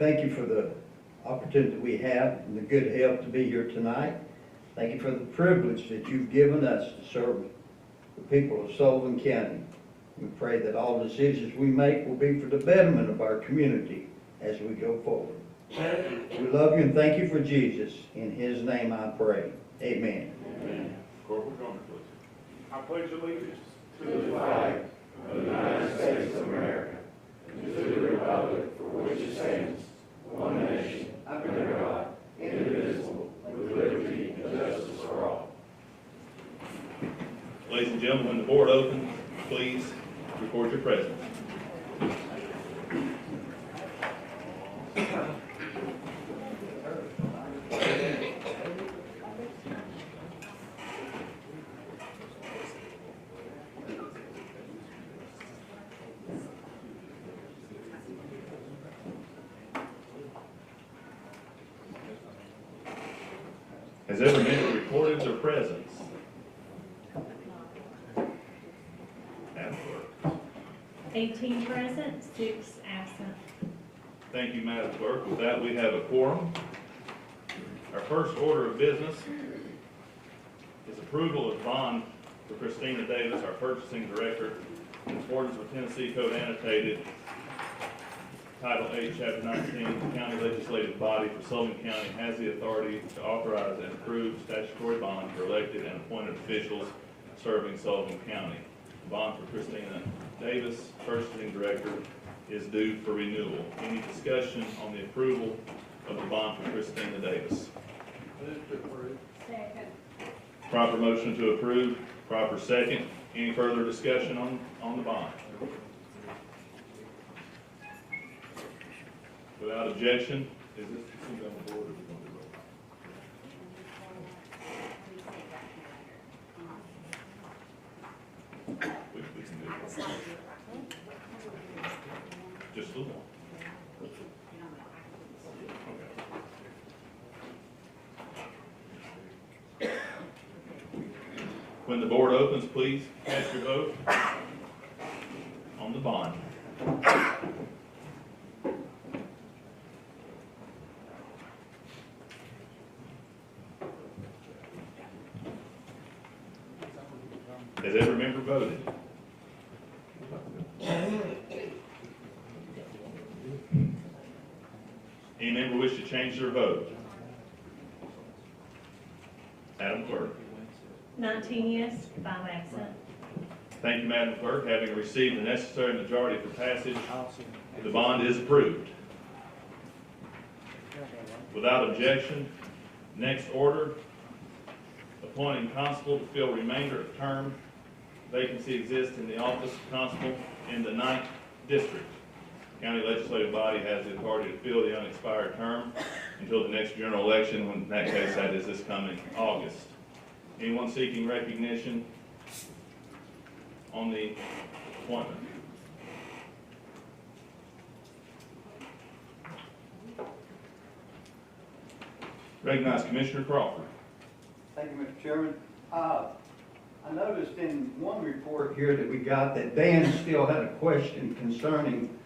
Thank you for the opportunity we have and the good health to be here tonight. Thank you for the privilege that you've given us to serve the people of Sullivan County. We pray that all decisions we make will be for the betterment of our community as we go forward. We love you and thank you for Jesus. In his name I pray. Amen. Amen. Corporal Drummer, please. I pledge allegiance to the flag of the United States of America and to the republic for which it stands, one nation, under God, indivisible, with liberty and justice for all. Ladies and gentlemen, when the board opens, please record your presence. Has every member recorded their presence? Madam Clerk. 18 present, 6 absent. Thank you, Madam Clerk. With that, we have a quorum. Our first order of business is approval of bond for Christina Davis, our purchasing director, in accordance with Tennessee Code Annotated, Title 8, Chapter 19. The county legislative body for Sullivan County has the authority to authorize and approve statutory bond for elected and appointed officials serving Sullivan County. The bond for Christina Davis, purchasing director, is due for renewal. Any discussion on the approval of the bond for Christina Davis? Second. Proper motion to approve, proper second. Any further discussion on the bond? Without objection, is this on the board or is it going to roll? We can do it. Just a little more. Okay. When the board opens, please cast your vote on the bond. Has every member voted? Any member wish to change their vote? Madam Clerk. 19 yes, 5 absent. Thank you, Madam Clerk. Having received the necessary majority for passage, the bond is approved. Without objection, next order, appointing constable to fill remainder of term. Vacancy exists in the office of constable in the 9th district. County legislative body has the authority to fill the unexpired term until the next general election, when in that case that is this coming August. Anyone seeking recognition on the appointment? Recognize Commissioner Crawford. Thank you, Mr. Chairman. I noticed in one report here that we got that Dan still had a question concerning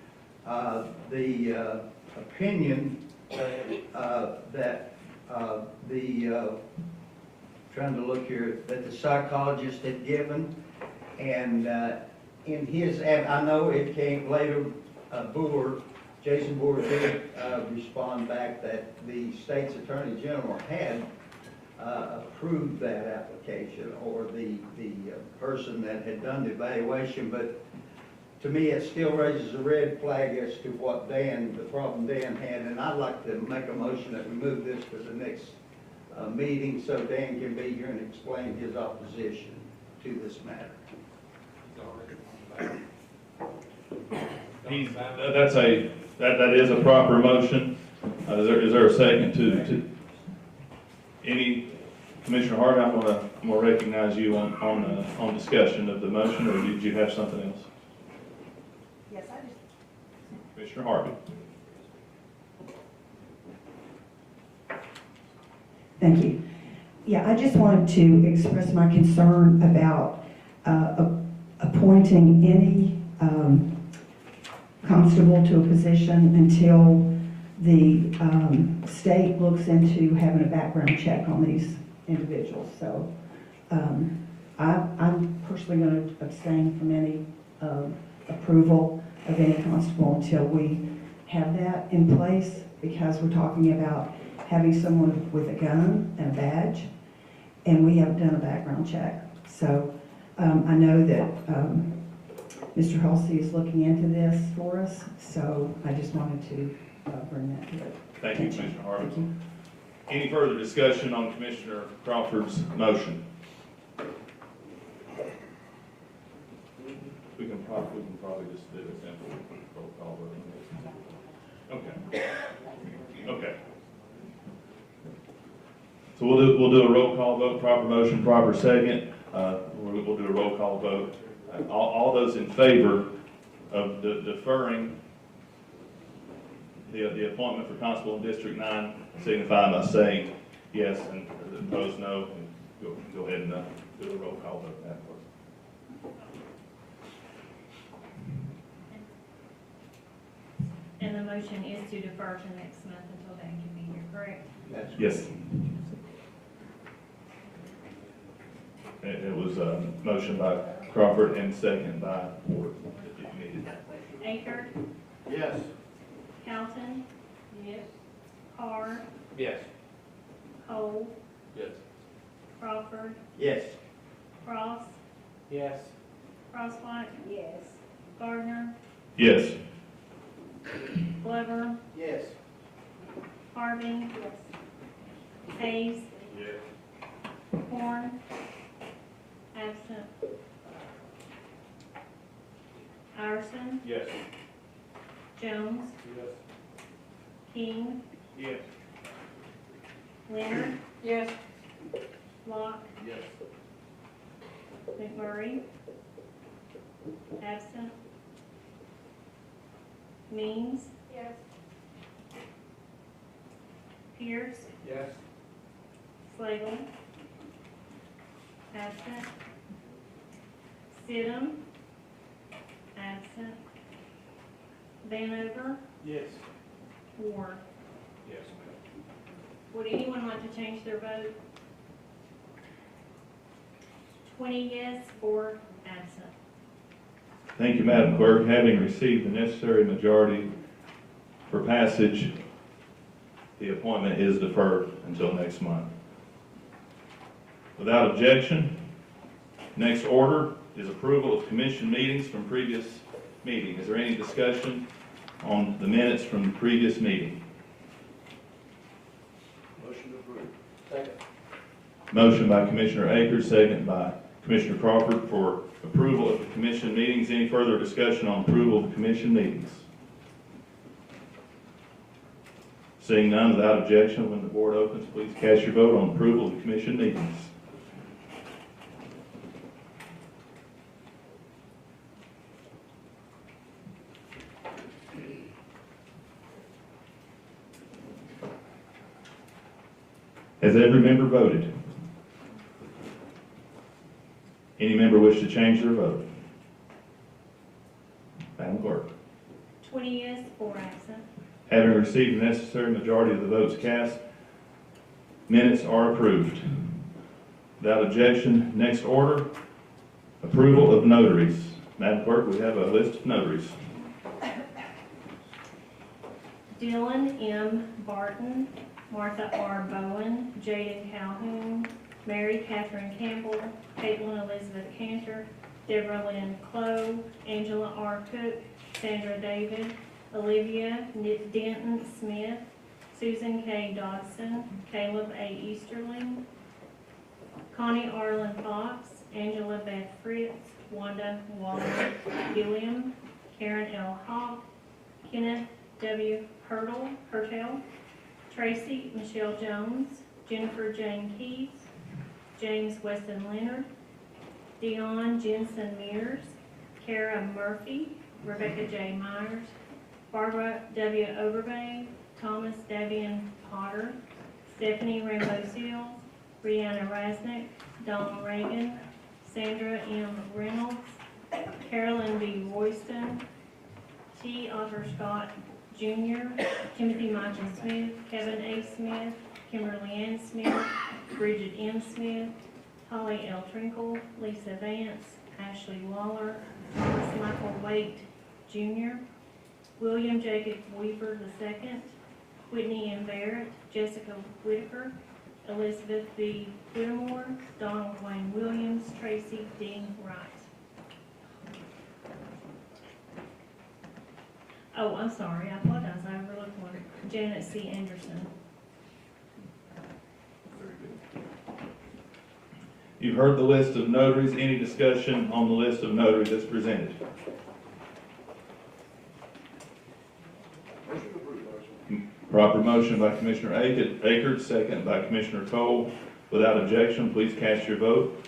the opinion that trying to look here, that the psychologist had given. And in his, I know it came later, Jason Boer did respond back that the state's attorney general had approved that application, or the person that had done the evaluation, but to me it still raises a red flag as to what the problem Dan had, and I'd like to make a motion that we move this to the next meeting so Dan can be here and explain his opposition to this matter. That is a proper motion. Is there a second to any? Commissioner Hart, I'm gonna recognize you on discussion of the motion, or did you have something else? Yes, I just. Commissioner Harvey. Thank you. Yeah, I just wanted to express my concern about appointing any constable to a position until the state looks into having a background check on these individuals. So I'm personally going to abstain from any approval of any constable until we have that in place, because we're talking about having someone with a gun and a badge, and we haven't done a background check. So I know that Mr. Halsey is looking into this for us, so I just wanted to bring that to it. Thank you, Commissioner Harvey. Any further discussion on Commissioner Crawford's motion? We can probably just do a simple roll call vote. Okay. Okay. So we'll do a roll call vote, proper motion, proper second. We'll do a roll call vote. All those in favor of deferring the appointment for constable in District 9 signify by saying yes, and opposed no. And go ahead and do a roll call vote afterwards. And the motion is to defer to next month until Dan can be here, correct? That's Yes. It was a motion by Crawford and second by Ward, if you needed. Aker, Yes. Calton, Yes. Carr, Yes. Cole, Yes. Crawford, Yes. Cross, Yes. Crosswhite, Yes. Gardner, Yes. Glover, Yes. Harvey, Yes. Hayes, Yes. Horn, absent. Iverson, Yes. Jones, Yes. King, Yes. Leonard, Yes. Locke, Yes. McMurray, absent. Means, Yes. Pierce, Yes. Slagle, absent. Stidham, absent. Vanover, Yes. Ward. Yes. Would anyone like to change their vote? 20 yes, 4 absent. Thank you, Madam Clerk. Having received the necessary majority for passage, the appointment is deferred until next month. Without objection, next order is approval of commission meetings from previous meeting. Is there any discussion on the minutes from the previous meeting? Motion approved. Second. Motion by Commissioner Akers, second by Commissioner Crawford for approval of the commission meetings. Any further discussion on approval of the commission meetings? Seeing none, without objection, when the board opens, please cast your vote on approval of the commission meetings. Has every member voted? Any member wish to change their vote? Madam Clerk. 20 yes, 4 absent. Having received the necessary majority of the votes cast, minutes are approved. Without objection, next order, approval of notaries. Madam Clerk, we have a list of notaries. Dylan M. Barton, Martha R. Bowen, Jaden Calhoun, Mary Catherine Campbell, Caitlin Elizabeth Cantor, Deborah Lynn Clow, Angela R. Cook, Sandra David, Olivia Denton Smith, Susan K. Dodson, Caleb A. Easterling, Connie Arlen Fox, Angela Beth Fritz, Wanda Waller Gilliam, Karen L. Hawk, Kenneth W. Hertel, Tracy Michelle Jones, Jennifer Jane Keith, James Weston Leonard, Dion Jensen Mears, Kara Murphy, Rebecca J. Myers, Barbara W. Overbay, Thomas Davian Potter, Stephanie Rambo Seals, Brianna Rasnick, Dawn Reagan, Sandra M. Reynolds, Carolyn B. Royston, T. Otter Scott Jr., Timothy Michael Smith, Kevin A. Smith, Kimberly Ann Smith, Bridget M. Smith, Holly L. Trinkle, Lisa Vance, Ashley Waller, Thomas Michael Waite Jr., William Jacob Weaver II, Whitney M. Barrett, Jessica Whitaker, Elizabeth B. Whittemore, Donald Wayne Williams, Tracy Dean Wright. Oh, I'm sorry, I apologize, I overlooked one. Janet C. Anderson. You've heard the list of notaries. Any discussion on the list of notaries that's presented? Proper motion by Commissioner Akers, second by Commissioner Cole. Without objection, please cast your vote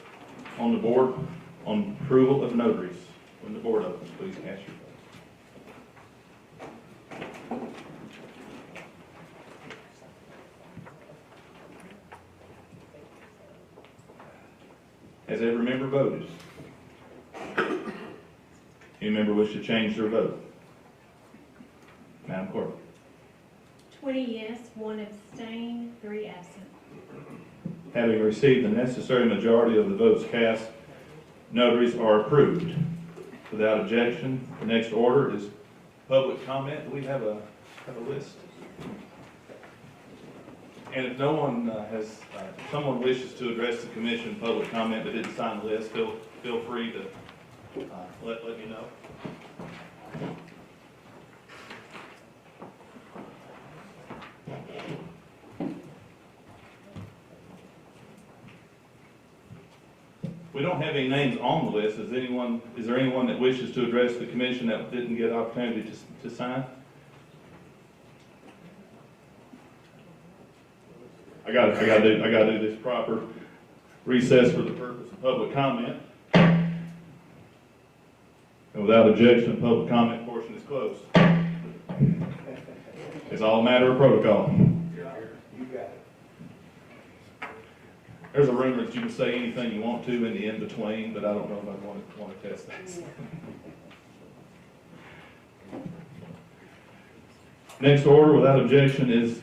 on the board on approval of notaries. When the board opens, please cast your vote. Has every member voted? Any member wish to change their vote? Madam Clerk. 20 yes, 1 abstain, 3 absent. Having received the necessary majority of the votes cast, notaries are approved. Without objection, the next order is public comment. Do we have a list? And if no one if someone wishes to address the commission in public comment but didn't sign the list, feel free to let me know. We don't have any names on the list. Is there anyone that wishes to address the commission that didn't get an opportunity to sign? I gotta do this proper. Recess for the purpose of public comment. And without objection, the public comment portion is closed. It's all a matter of protocol. There's a rumor that you can say anything you want to in the in-between, but I don't know if I want to test that. Next order, without objection, is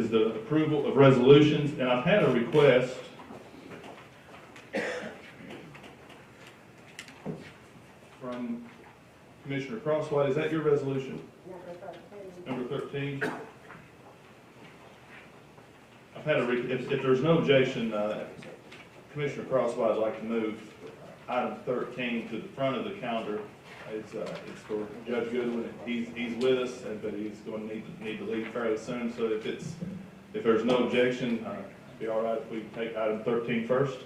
the approval of resolutions, and I've had a request from Commissioner Crosswhite. Is that your resolution? Number 13. I've had if there's no objection, Commissioner Crosswhite would like to move item 13 to the front of the calendar. It's for Judge Goodwin. He's with us, but he's going to need to leave fairly soon. So if there's no objection, it'd be all right if we take item 13 first.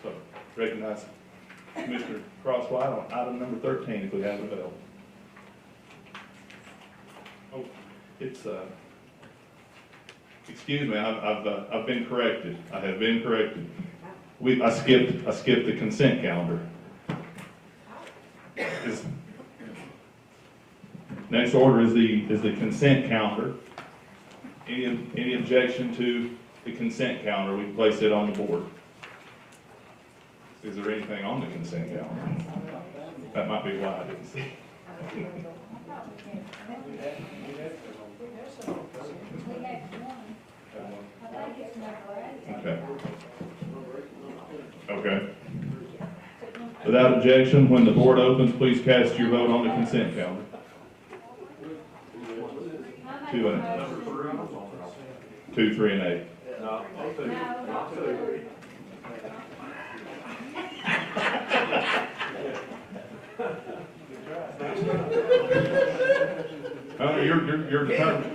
So recognize Commissioner Crosswhite on item number 13 if we have it available. Oh, it's excuse me, I've been corrected. I have been corrected. I skipped the consent calendar. Next order is the consent calendar. Any objection to the consent calendar? We place it on the board. Is there anything on the consent calendar? That might be why I didn't see. Okay. Okay. Without objection, when the board opens, please cast your vote on the consent calendar. 2, 3, and 8.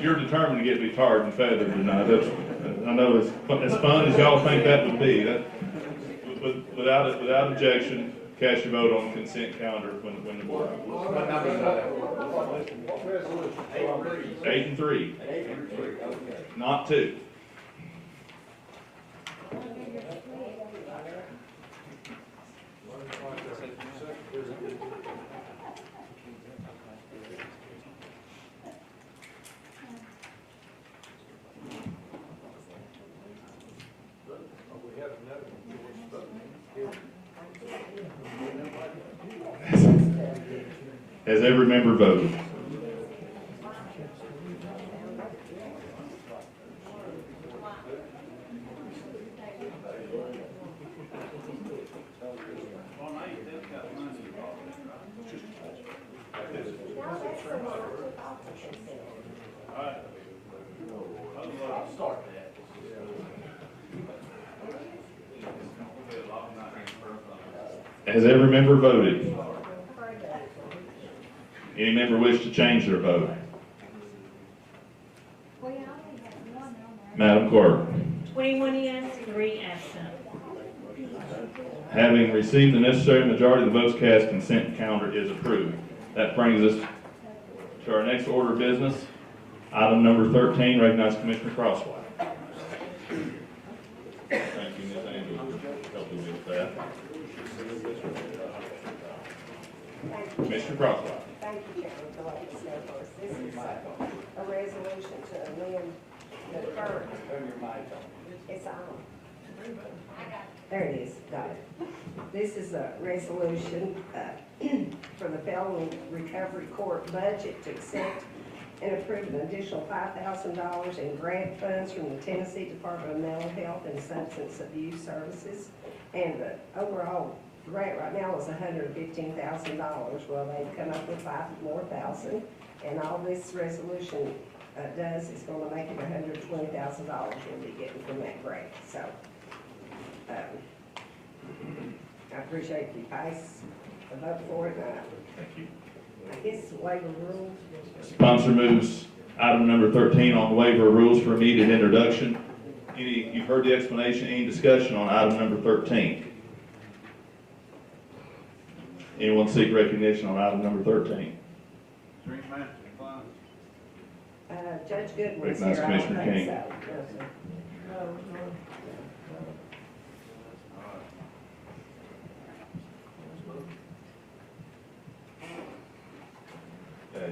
You're determined to get me tarred and feathered tonight. I know as fun as y'all think that would be. Without objection, cast your vote on the consent calendar when the board opens. 8 and 3. Not 2. Has every member voted? Has every member voted? Any member wish to change their vote? Madam Clerk, 21 yes, 3 absent. having received the necessary majority of the votes cast, consent calendar is approved. That brings us to our next order of business. Item number 13, recognize Commissioner Crosswhite. Thank you, Ms. Andrews, for helping me with that. Commissioner Crosswhite. Thank you, Chairman, for letting us know first. This is a resolution to amend the current. It's on. There it is, got it. This is a resolution for the Felon Recovery Court budget to accept and approve an additional $5,000 in grant funds from the Tennessee Department of Mental Health and Substance Abuse Services. And the overall grant right now is $115,000. Well, they've come up with $5,000 more, and all this resolution does is going to make it $120,000 we'll be getting from that grant. So I appreciate you pass the vote for it. Thank you. I guess waiver rules. Sponsor moves item number 13 on waiver of rules for immediate introduction. You've heard the explanation. Any discussion on item number 13? Anyone seek recognition on item number 13? Judge Goodwin's Recognize here. I don't Commissioner think King. so.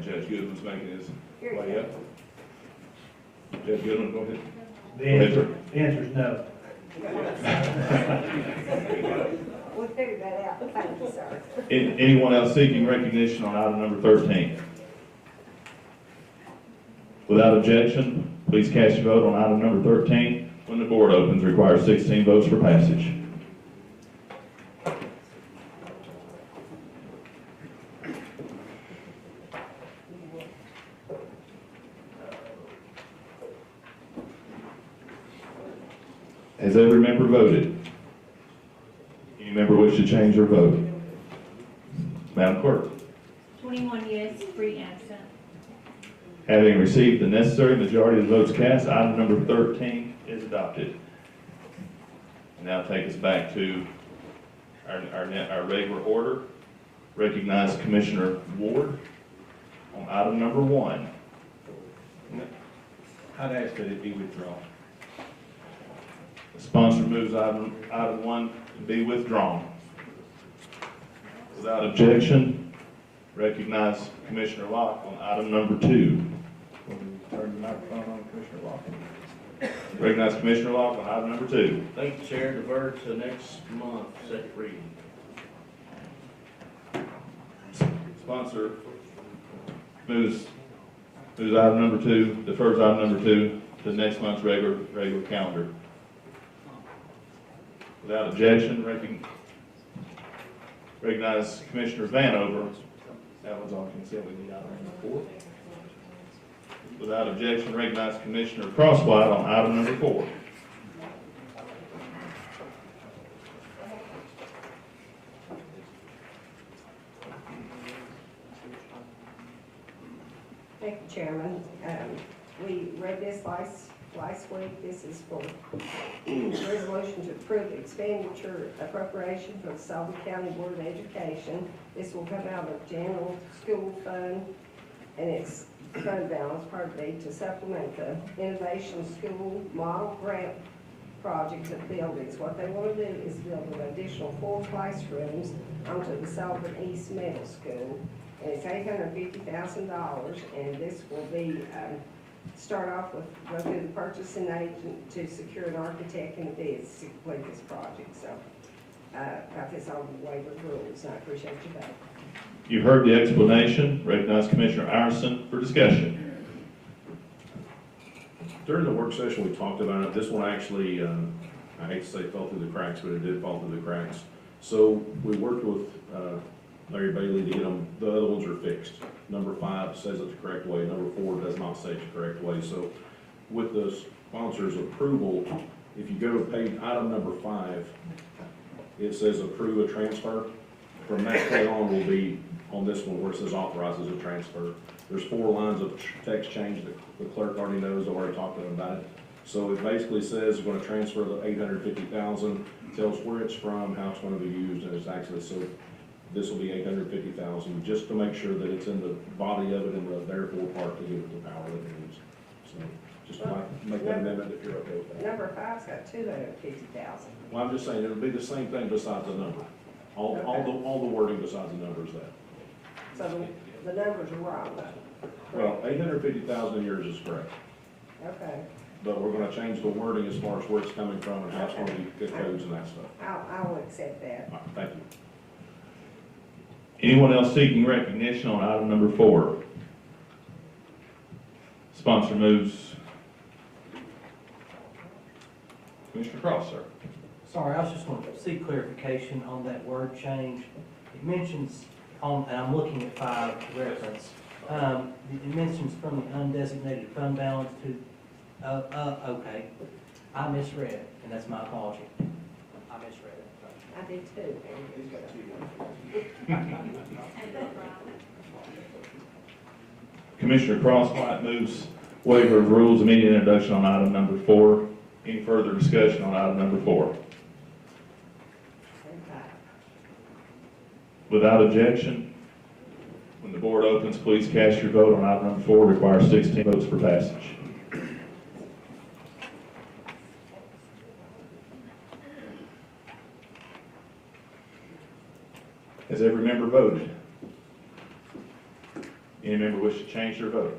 Judge Goodwin's making his Here you way go. up. Judge Goodwin, go ahead. The answer is no. We'll figure that out. Thank you, sir. Anyone else seeking recognition on item number 13? Without objection, please cast your vote on item number 13. When the board opens, requires 16 votes for passage. Has every member voted? Any member wish to change their vote? Madam Clerk. 21 yes, 3 absent. Having received the necessary majority of the votes cast, item number 13 is adopted. Now take us back to our regular order. Recognize Commissioner Ward on item number 1. I'd ask that it be withdrawn. The sponsor moves item 1 to be withdrawn. Without objection, recognize Commissioner Locke on item number 2. Turn the microphone on, Commissioner Locke. Recognize Commissioner Locke on item number 2. Thank you, Chair. Defer to next month, second reading. Sponsor moves item number 2, defers item number 2 to next month's regular calendar. Without objection, recognize Commissioner Vanover. That was on consent. We need item number 4. Without objection, recognize Commissioner Crosswhite on item number 4. Thank you, Chairman. We read this last week. This is for resolution to approve expenditure appropriation for the Sullivan County Board of Education. This will come out of general school fund, and its fund balance, part B, to supplement the innovation school model grant project of buildings. What they want to do is build an additional 4 classrooms onto the Sullivan East Middle School, and it's $850,000, and this will be start off with, go through the purchasing agent to secure an architect and bids to complete this project. So, got this on the waiver rules, and I appreciate your vote. You've heard the explanation. Recognize Commissioner Iverson for discussion. During the work session, we talked about it. This one actually, I hate to say fell through the cracks, but it did fall through the cracks. So we worked with Larry Bailey to get them, the other ones are fixed. Number 5 says it the correct way, number 4 does not say it the correct way. So with the sponsor's approval, if you go to page item number 5, it says approve a transfer. From that point on will be on this one where it says authorizes a transfer. There's 4 lines of text change that the clerk already knows, I've already talked to them about it. So it basically says we're gonna transfer the $850,000, tells where it's from, how it's gonna be used, and it's actually, so this will be $850,000, just to make sure that it's in the body of it and the therefore part to give it the power that it needs. So just like make that amendment if you're okay with that. Number 5's got 250,000. Well, I'm just saying, it'll be the same thing besides the number. All the wording besides the number is that. So the numbers are wrong though. Well, 850,000 in yours is correct, Okay, but we're gonna change the wording as far as where it's coming from and how it's gonna be, good codes and that stuff. I'll accept that. All right, thank you. Anyone else seeking recognition on item number 4? Sponsor moves. Commissioner Cross, sir. Sorry, I was just going to seek clarification on that word change. It mentions on, and I'm looking at 5 reference, it mentions from the undesignated fund balance to, okay. I misread it, and that's my apology. I misread it. I did too. Commissioner Crosswhite moves waiver of rules, immediate introduction on item number 4. Any further discussion on item number 4? Without objection, when the board opens, please cast your vote on item number 4. Requires 16 votes for passage. Has every member voted? Any member wish to change their vote?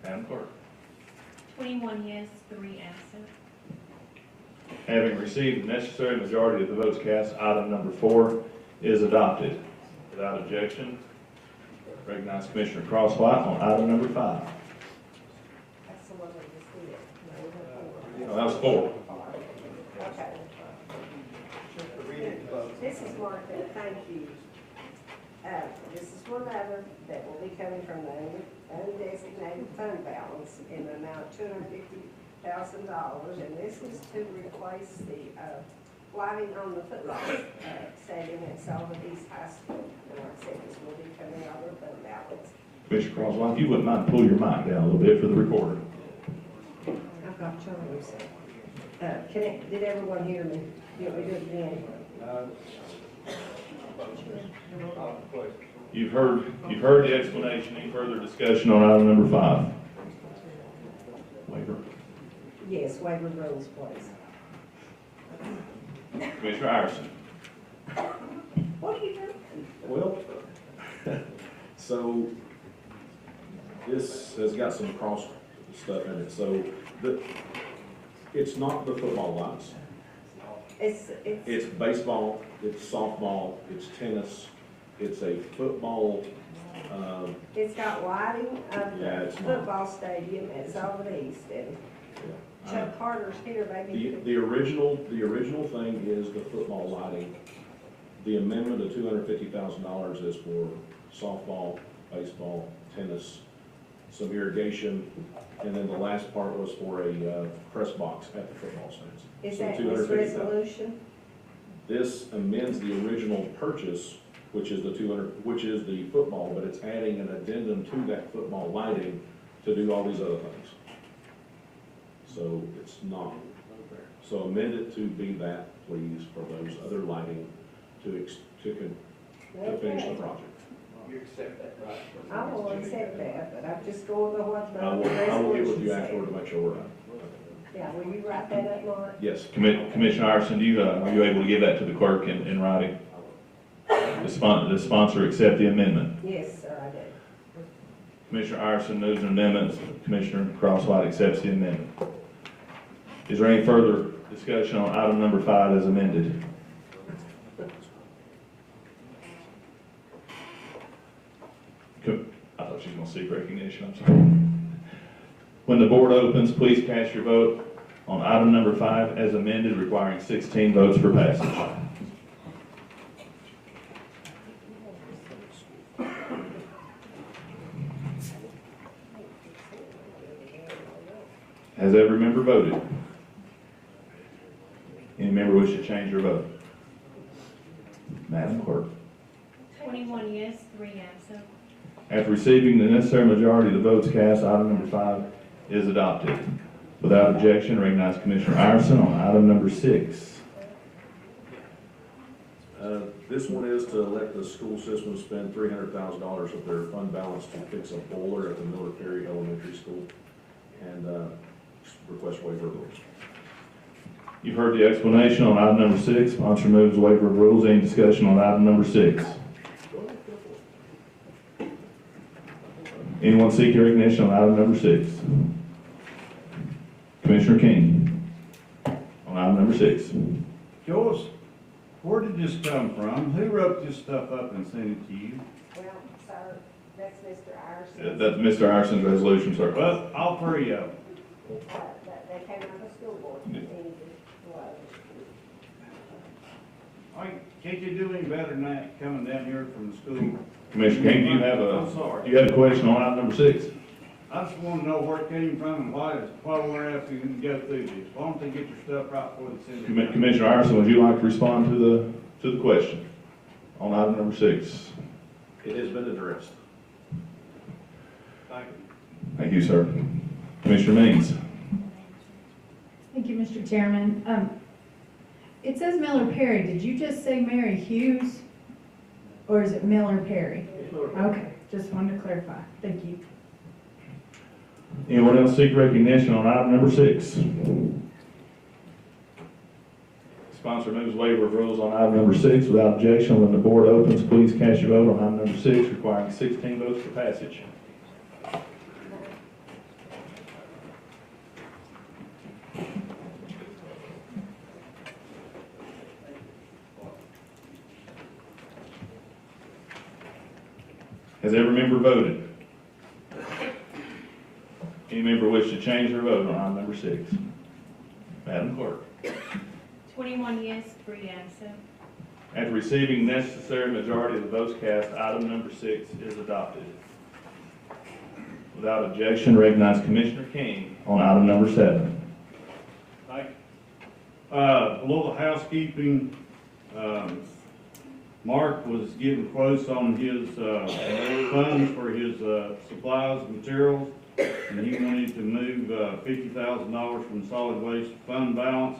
Madam Clerk. 21 yes, 3 absent. Having received the necessary majority of the votes cast, item number 4 is adopted. Without objection, recognize Commissioner Crosswhite on item number 5. That's the one we just did. Oh, that was 4. Okay. This is Martha, thank you. This is one other that will be coming from the undesignated fund balance in the amount of $250,000, and this is to replace the lighting on the football stadium at Sullivan East High School. And like I said, this will be coming out of the fund balance. Commissioner Crosswhite, if you wouldn't mind, pull your mic down a little bit for the recorder. I've got Charlie's. Did everyone hear me? You want me to do it again? You've heard the explanation. Any further discussion on item number 5? Waiver. Yes, waiver of rules, please. Commissioner Iverson. What are you doing? Well, so this has got some cross stuff in it. So it's not the football lights. It's baseball, it's softball, it's tennis, it's a football. It's got lighting of Yeah, the it's not. football stadium at Sullivan East, and Chuck Carter's here, maybe. The original thing is the football lighting. The amendment of $250,000 is for softball, baseball, tennis, some irrigation, and then the last part was for a press box at the football stands. Is So that this $250,000. resolution? This amends the original purchase, which is the football, but it's adding an addendum to that football lighting to do all these other things. So it's not there. So amend it to be that, please, for those other lighting to finish the project. You accept that, right? I will accept that, but I'm just going to what the I will get with resolution you afterward said. to make sure we're done. Yeah, will you write that up, Mark? Yes. Commissioner Iverson, are you able to give that to the clerk in writing? The sponsor accept the amendment. Yes, sir, I do. Commissioner Iverson moves an amendment. Commissioner Crosswhite accepts the amendment. Is there any further discussion on item number 5 as amended? I thought she was going to seek recognition, I'm sorry. When the board opens, please cast your vote on item number 5 as amended, requiring 16 votes for passage. Has every member voted? Any member wish to change their vote? Madam Clerk. 21 yes, 3 absent. After receiving the necessary majority of the votes cast, item number 5 is adopted. Without objection, recognize Commissioner Iverson on item number 6. This one is to let the school system spend $300,000 of their fund balance to fix a boiler at the Miller Perry Elementary School, and request waiver of rules. You've heard the explanation on item number 6. Sponsor moves waiver of rules. Any discussion on item number 6? Anyone seek recognition on item number 6? Commissioner King, on item number 6. Joyce, where did this come from? Who wrote this stuff up and sent it to you? Well, sir, that's Mr. Iverson. That's Mr. Iverson's resolution, sir. Well, all three of them. They came out of the school board meeting. Can't you do any better than that, coming down here from the school? Commissioner King, I'm sorry. you have a question on item number 6? I just want to know where it came from and why we're asking to go through this. Why don't they get your stuff right before they send it? Commissioner Iverson, would you like to respond to the question on item number 6? It has been addressed. Thank you. Thank you, sir. Commissioner Means. Thank you, Mr. Chairman. It says Miller Perry. Did you just say Mary Hughes? Or is it Miller Perry? Okay, just wanted to clarify. Thank you. Anyone else seek recognition on item number 6? Sponsor moves waiver of rules on item number 6. Without objection, when the board opens, please cast your vote on item number 6, requiring 16 votes for passage. Has every member voted? Any member wish to change their vote on item number 6? Madam Clerk. 21 yes, 3 absent. After receiving necessary majority of the votes cast, item number 6 is adopted. Without objection, recognize Commissioner King on item number 7. Thank you. A little housekeeping. Mark was getting quotes on his funds for his supplies and materials, and he wanted to move $50,000 from solid waste fund balance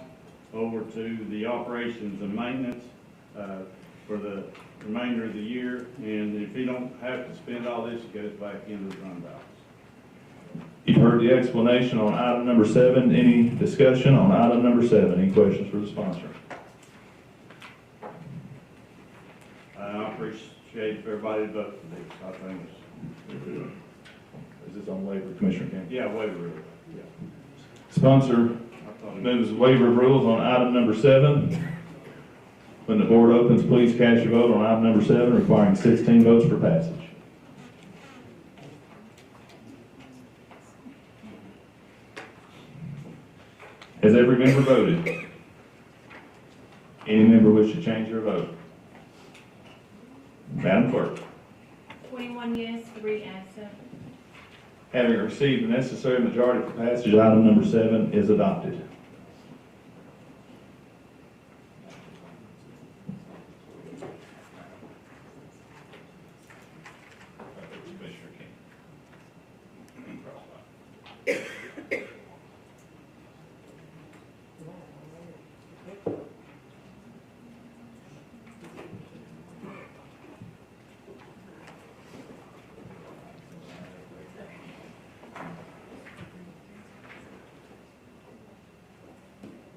over to the operations and maintenance for the remainder of the year. And if he don't have to spend all this, it goes back into the fund balance. You've heard the explanation on item number 7. Any discussion on item number 7? Any questions for the sponsor? I appreciate if everybody vote for this. I think it's, Is this on waiver, Commissioner King? yeah, waiver. Yeah. Sponsor I thought it moves waiver of rules on item number 7. When the board opens, please cast your vote on item number 7, requiring 16 votes for passage. Has every member voted? Any member wish to change their vote? Madam Clerk. 21 yes, 3 absent. Having received the necessary majority for passage, item number 7 is adopted.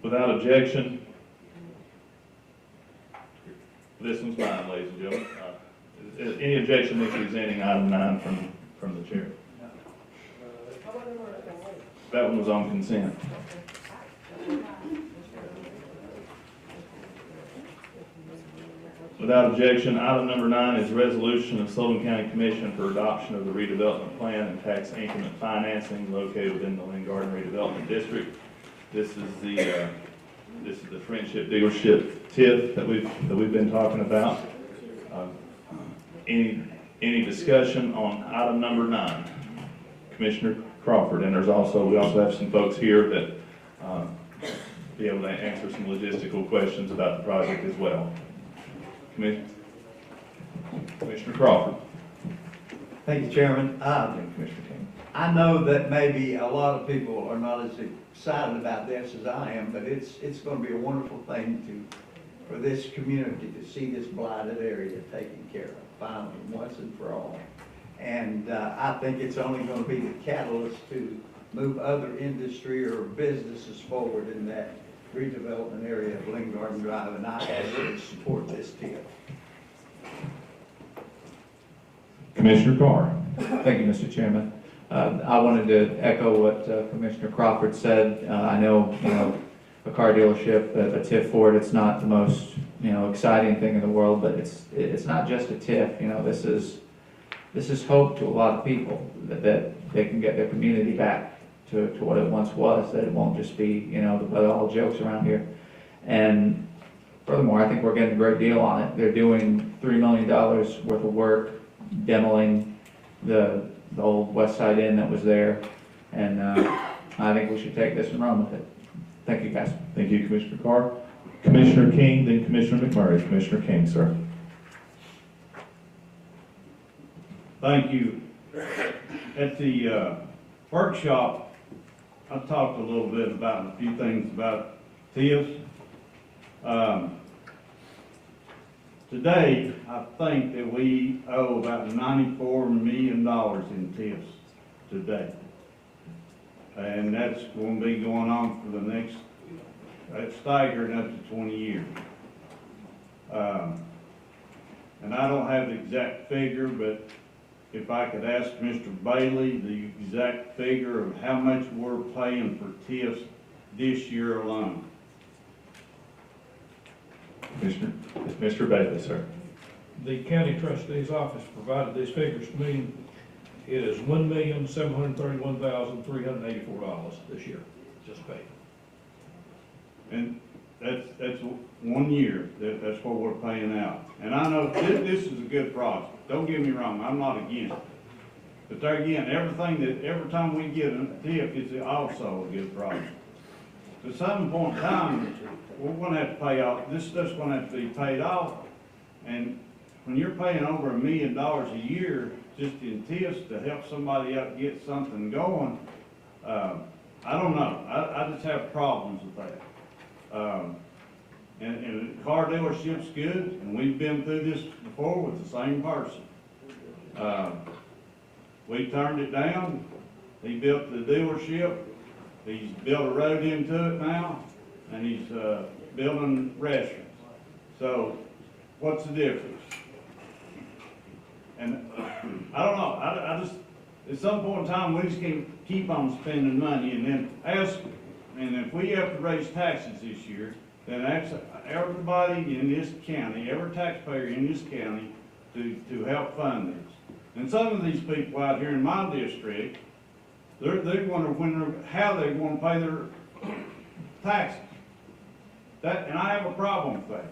Without objection, this one's mine, ladies and gentlemen. Any objection to presenting item 9 from the chair? That one was on consent. Without objection, item number 9 is resolution of Sullivan County Commission for adoption of the redevelopment plan and tax increment financing located within the Lynn Garden redevelopment district. This is the Friendship Dealership TIF that we've been talking about. Any discussion on item number 9? Commissioner Crawford, and we also have some folks here that be able to answer some logistical questions about the project as well. Commissioner Crawford. Thank you, Chairman. Commissioner King. I know that maybe a lot of people are not as excited about this as I am, but it's going to be a wonderful thing for this community to see this blighted area taken care of, finally, once and for all. And I think it's only going to be the catalyst to move other industry or businesses forward in that redevelopment area of Lynn Garden Drive, and I absolutely support this tip. Commissioner Carr. Thank you, Mr. Chairman. I wanted to echo what Commissioner Crawford said. I know, a car dealership, a TIF for it, it's not the most, exciting thing in the world, but it's not just a TIF. This is hope to a lot of people that they can get their community back to what it once was, that it won't just be, all jokes around here. And furthermore, I think we're getting a great deal on it. They're doing $3 million worth of work, demoing the old West Side Inn that was there, and I think we should take this and run with it. Thank you, guys. Thank you, Commissioner Carr. Commissioner King, then Commissioner McMurray. Commissioner King, sir. Thank you. At the workshop, I talked a little bit about a few things about TIFs. Today, I think that we owe about $94 million in TIFs today. And that's going to be going on for the next, that's staggering up to 20 years. And I don't have the exact figure, but if I could ask Mr. Bailey the exact figure of how much we're paying for TIFs this year alone. Mr. Bailey, sir. The county trustee's office provided these figures to me. It is $1,731,384 this year, just paid. And that's 1 year, that's what we're paying out. And I know this is a good project, don't get me wrong, I'm not against it. But there again, every time we get a TIF, it's also a good project. At some point in time, we're gonna have to pay off, this stuff's gonna have to be paid off. And when you're paying over $1 million a year just in TIFs to help somebody out get something going, I don't know, I just have problems with that. And the car dealership's good, and we've been through this before with the same person. We turned it down, he built the dealership, he's built a road into it now, and he's building restaurants. So, what's the difference? And I don't know, I just, at some point in time, we just can't keep on spending money and then ask, and if we have to raise taxes this year, then ask everybody in this county, every taxpayer in this county to help fund this. And some of these people out here in my district, they wonder how they're going to pay their taxes. And I have a problem with that.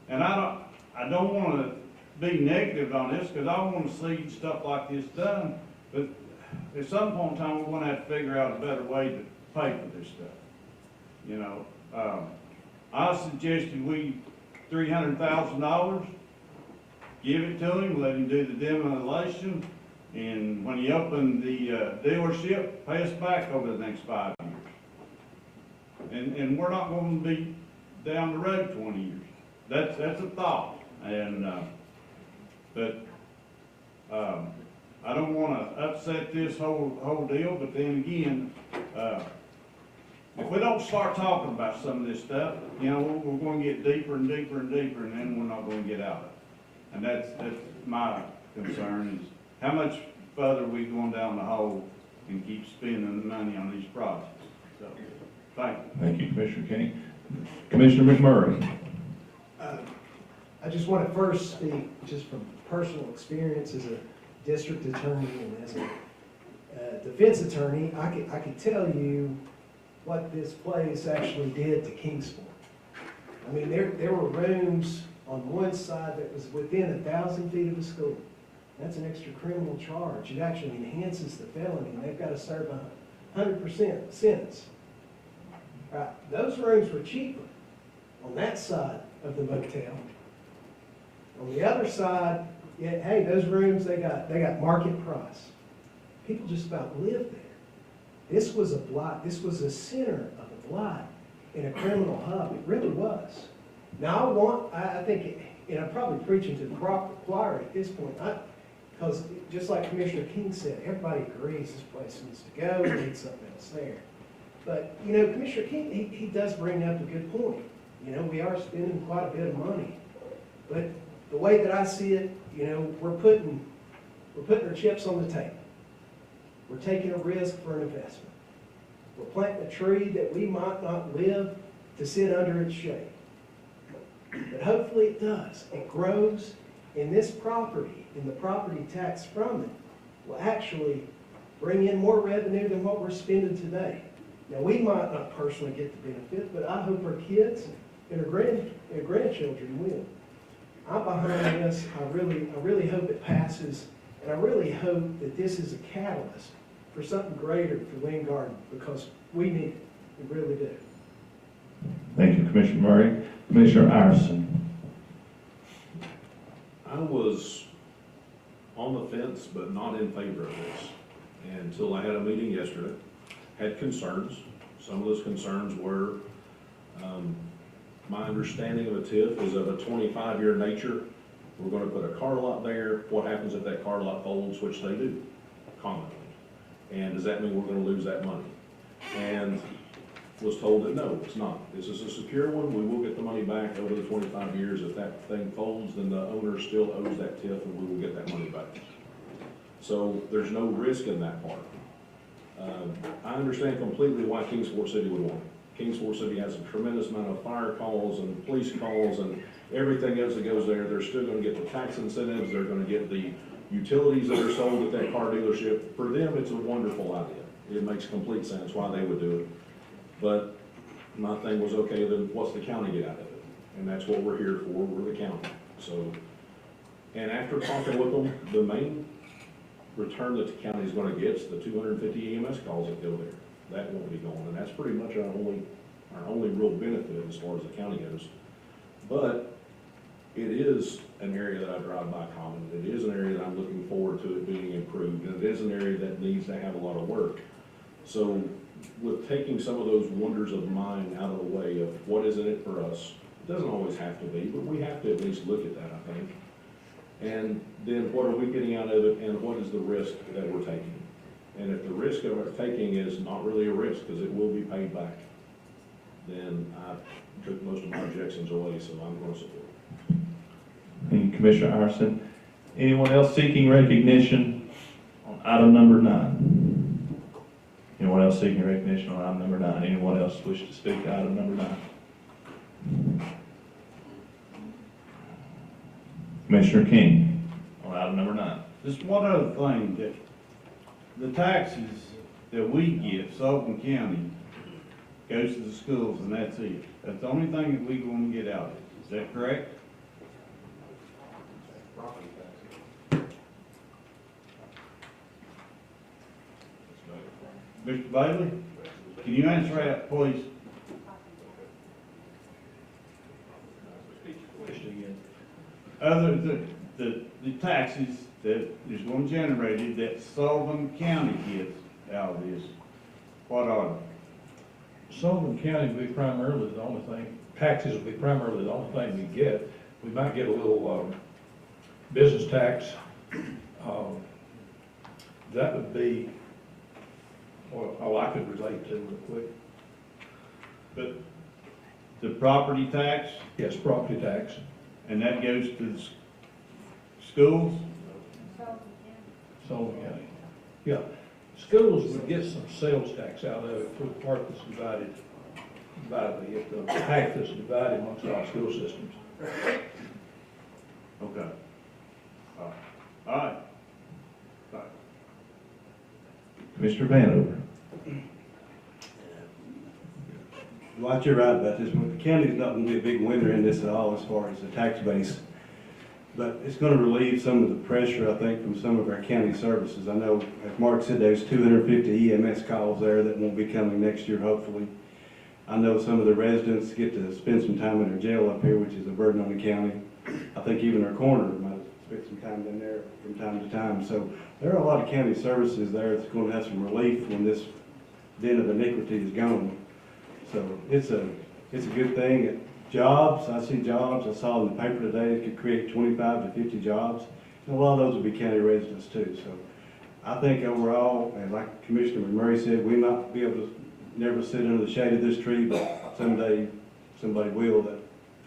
And I don't want to be negative on this because I want to see stuff like this done. But at some point in time, we're going to have to figure out a better way to pay for this stuff. I suggested $300,000, give it to him, let him do the demolition, and when you open the dealership, pay us back over the next 5 years. And we're not going to be down the road 20 years. That's a thought. And I don't want to upset this whole deal, but then again, if we don't start talking about some of this stuff, we're going to get deeper and deeper and deeper, and then we're not going to get out of it. And that's my concern is how much further are we going down the hole and keep spending the money on these projects. So, thank you. Thank you, Commissioner King. Commissioner McMurray. I just want to first speak just from personal experience as a district attorney and as a defense attorney. I could tell you what this place actually did to Kingsport. I mean, there were rooms on one side that was within 1,000 feet of the school. That's an extra criminal charge. It actually enhances the felony, and they've got to serve 100% sentence. Right, those rooms were cheaper on that side of the motel. On the other side, yeah, hey, those rooms, they got market price. People just about live there. This was a blight. This was a center of a blight in a criminal hub. It really was. Now I think, and I'm probably preaching to the choir at this point, because just like Commissioner King said, everybody agrees this place needs to go, we need something else there. But, you know, Commissioner King, he does bring up a good point. You know, we are spending quite a bit of money. But the way that I see it, you know, we're putting our chips on the table. We're taking a risk for an investment. We're planting a tree that we might not live to sit under its shade. But hopefully it does. It grows, and this property, and the property tax from it, will actually bring in more revenue than what we're spending today. Now, we might not personally get the benefit, but I hope our kids and our grandchildren will. I'm behind this. I really hope it passes, and I really hope that this is a catalyst for something greater for Lynn Garden, because we need it. We really do. Thank you, Commissioner Murray. Commissioner Iverson. I was on the fence, but not in favor of this, until I had a meeting yesterday. Had concerns. Some of those concerns were, my understanding of a TIF is of a 25-year nature. We're going to put a car lot there. What happens if that car lot folds, which they do commonly? And does that mean we're going to lose that money? And was told that no, it's not. This is a secure one. We will get the money back over the 25 years. If that thing folds, then the owner still owes that TIF and we will get that money back. So there's no risk in that part. I understand completely why Kingsport City would want it. Kingsport City has a tremendous amount of fire calls and police calls and everything else that goes there. They're still going to get the tax incentives. They're going to get the utilities that are sold at that car dealership. For them, it's a wonderful idea. It makes complete sense why they would do it. But my thing was, okay, then what's the county get out of it? And that's what we're here for. We're the county. So, and after talking with them, the main return that the county is going to get is the 250 EMS calls that go there. That won't be going, and that's pretty much our only real benefit as far as the county goes. But it is an area that I drive by common. It is an area that I'm looking forward to it being improved, and it is an area that needs to have a lot of work. So with taking some of those wonders of mine out of the way of what is in it for us, it doesn't always have to be, but we have to at least look at that, I think. And then what are we getting out of it, and what is the risk that we're taking? And if the risk of it taking is not really a risk, because it will be paid back, then I took most of my objections away, so I'm going to support it. Thank you, Commissioner Iverson. Anyone else seeking recognition on item number 9? Anyone else seeking recognition on item number 9? Anyone else wish to speak to item number 9? Commissioner King on item number 9. Just one other thing, that the taxes that we get, Sullivan County, goes to the schools and that's it. That's the only thing that we're going to get out of it. Is that correct? Mr. Bailey, can you answer that, please? Other than the taxes that is going to generate that Sullivan County gets out of this, what are they? Sullivan County will be primarily the only thing, taxes will be primarily the only thing we get. We might get a little business tax. That would be all I could relate to real quick. But the property tax, Yes, property tax. and that goes to the schools? Sullivan County. Yeah, schools would get some sales tax out of it for the part that's divided, half that's divided amongst all school systems. Okay. All right. Commissioner Vanover. Dwight, you're right about this, but the county's not gonna be a big winner in this at all as far as the tax base. But it's gonna relieve some of the pressure, I think, from some of our county services. I know, as Mark said, there's 250 EMS calls there that won't be coming next year, hopefully. I know some of the residents get to spend some time in our jail up here, which is a burden on the county. I think even our coroner might spend some time in there from time to time. So there are a lot of county services there that's gonna have some relief when this den of iniquity is gone. So it's a good thing. Jobs, I see jobs, I saw in the paper today, it could create 25 to 50 jobs. And a lot of those will be county residents too. So I think overall, and like Commissioner McMurray said, we might be able to never sit under the shade of this tree, but someday somebody will that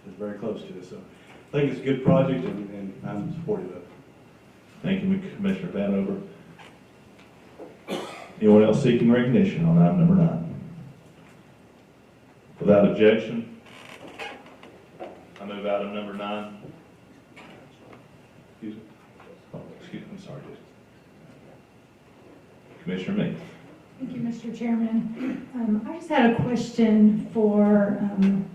is very close to us. So I think it's a good project and I'm supportive of it. Thank you, Commissioner Vanover. Anyone else seeking recognition on item number 9? Without objection, I move item number 9. excuse me, I'm sorry. Commissioner Meeks. Thank you, Mr. Chairman. I just had a question for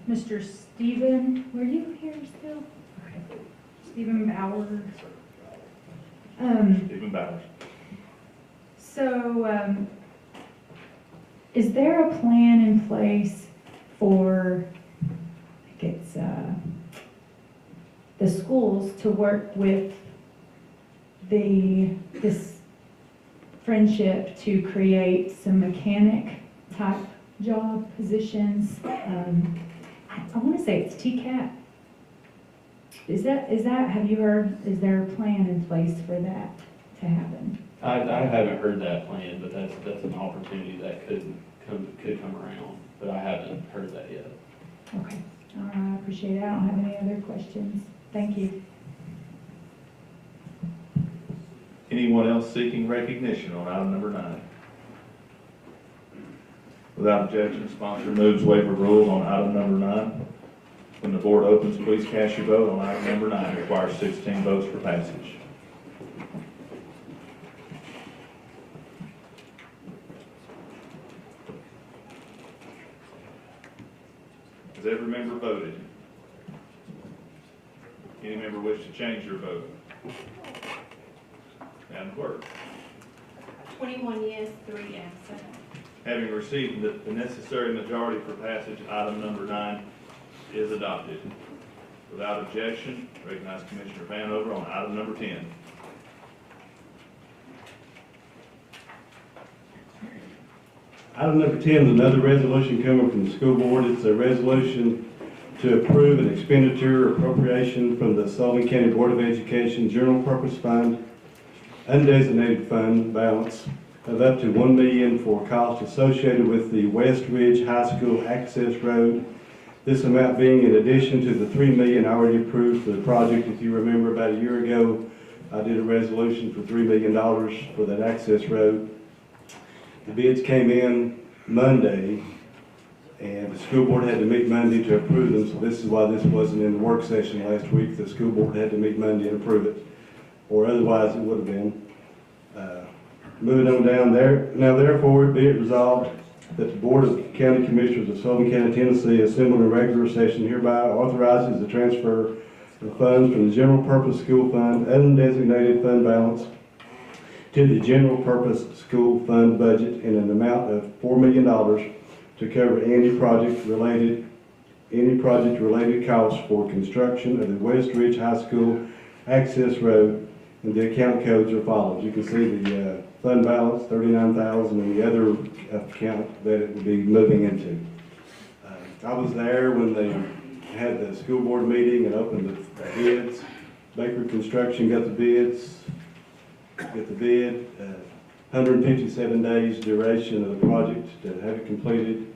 Mr. Stephen. Were you here still? Okay. Stephen Bauer. Stephen Bowers. So, is there a plan in place for, I think it's, the schools to work with this friendship to create some mechanic type job positions? I want to say it's TCAP. Is that, have you heard, is there a plan in place for that to happen? I haven't heard that plan, but that's an opportunity that could come around, but I haven't heard that yet. Okay, all right, I appreciate it. I don't have any other questions. Thank you. Anyone else seeking recognition on item number 9? Without objection, sponsor moves waiver of rules on item number 9. When the board opens, please cast your vote on item number 9. It requires 16 votes for passage. Has every member voted? Any member wish to change their vote? Madam Clerk. 21 yes, 3 absent. Having received the necessary majority for passage, item number 9 is adopted. Without objection, recognize Commissioner Vanover on item number 10. Item number 10 is another resolution coming from the school board. It's a resolution to approve an expenditure appropriation from the Sullivan County Board of Education General Purpose Fund, undesignated fund balance of up to $1 million for costs associated with the West Ridge High School access road. This amount being in addition to the $3 million already approved for the project. If you remember, about a year ago, I did a resolution for $3 million for that access road. The bids came in Monday, and the school board had to meet Monday to approve them, so this is why this wasn't in the work session last week. The school board had to meet Monday and approve it, or otherwise it would have been. Moving on down there, now therefore be it resolved that the Board of County Commissioners of Sullivan County, Tennessee, assembled in regular session hereby authorizes the transfer of funds from the general purpose school fund, undesignated fund balance, to the general purpose school fund budget in an amount of $4 million to cover any project related costs for construction of the West Ridge High School access road, and the account codes are followed. You can see the fund balance, $39,000, and the other account that it will be moving into. I was there when they had the school board meeting and opened the bids. Baker Construction got the bids. 157 days duration of the project to have it completed.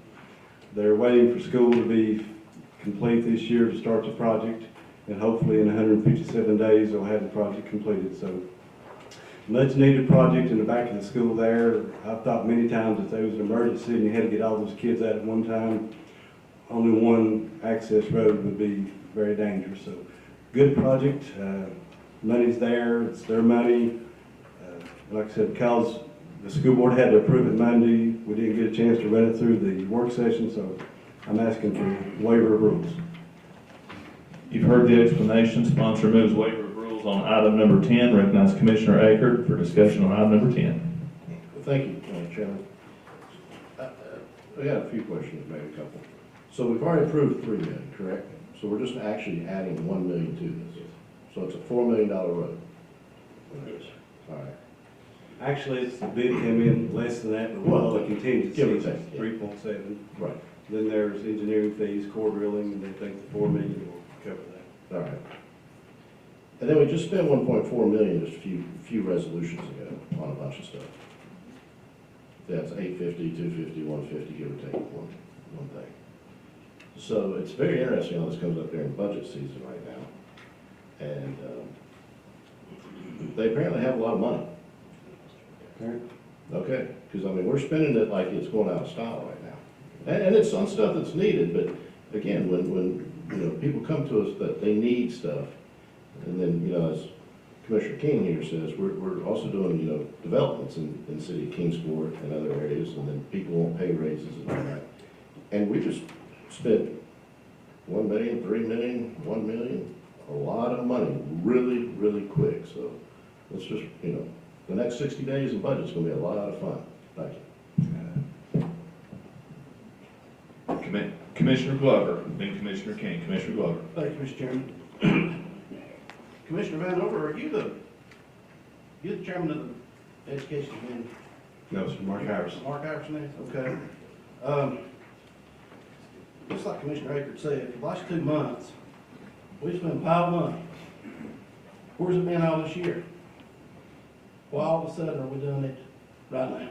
They're waiting for school to be complete this year to start the project, and hopefully in 157 days they'll have the project completed. So much needed project in the back of the school there. I've thought many times if there was an emergency and you had to get all those kids out at one time, only one access road would be very dangerous. So, good project, money's there, it's their money. Like I said, because the school board had to approve it Monday, we didn't get a chance to run it through the work session, so I'm asking for waiver of rules. You've heard the explanation. Sponsor moves waiver of rules on item number 10. Recognize Commissioner Aker for discussion on item number 10. Thank you, Chairman. I got a few questions, maybe a couple. So we've already approved 3 million, correct? So we're just actually adding 1 million to this. So it's a $4 million road. Yes. All right. Actually, it's the bid came in less than that, but well, the contingency give or is take, yeah. 3.7. Right. Then there's engineering fees, core drilling, and they think the 4 million will cover that. All right. And then we just spent 1.4 million just a few resolutions ago on a bunch of stuff. That's 850, 250, 150, give or take one thing. So it's very interesting how this comes up during budget season right now. And they apparently have a lot of money. Okay, because I mean, we're spending it like it's going out of style right now. And it's on stuff that's needed, but again, when you know, people come to us that they need stuff, and then, you know, as Commissioner King here says, we're also doing, you know, developments in the city of Kingsport and other areas, and then people won't pay raises and all that. And we just spent 1 million, 3 million, 1 million, a lot of money, really, really quick. So let's just, you know, the next 60 days in budget's gonna be a lot of fun. Thank you. Commissioner Glover, then Commissioner King. Commissioner Glover. Thank you, Mr. Chairman. Commissioner Vanover, are you the chairman of the Education Committee? No, sir, Mark Harrison. Mark Iverson is? Okay. Just like Commissioner Akert said, the last 2 months, we spent a pile of money. Where's it been all this year? Well, all of a sudden, are we doing it right now?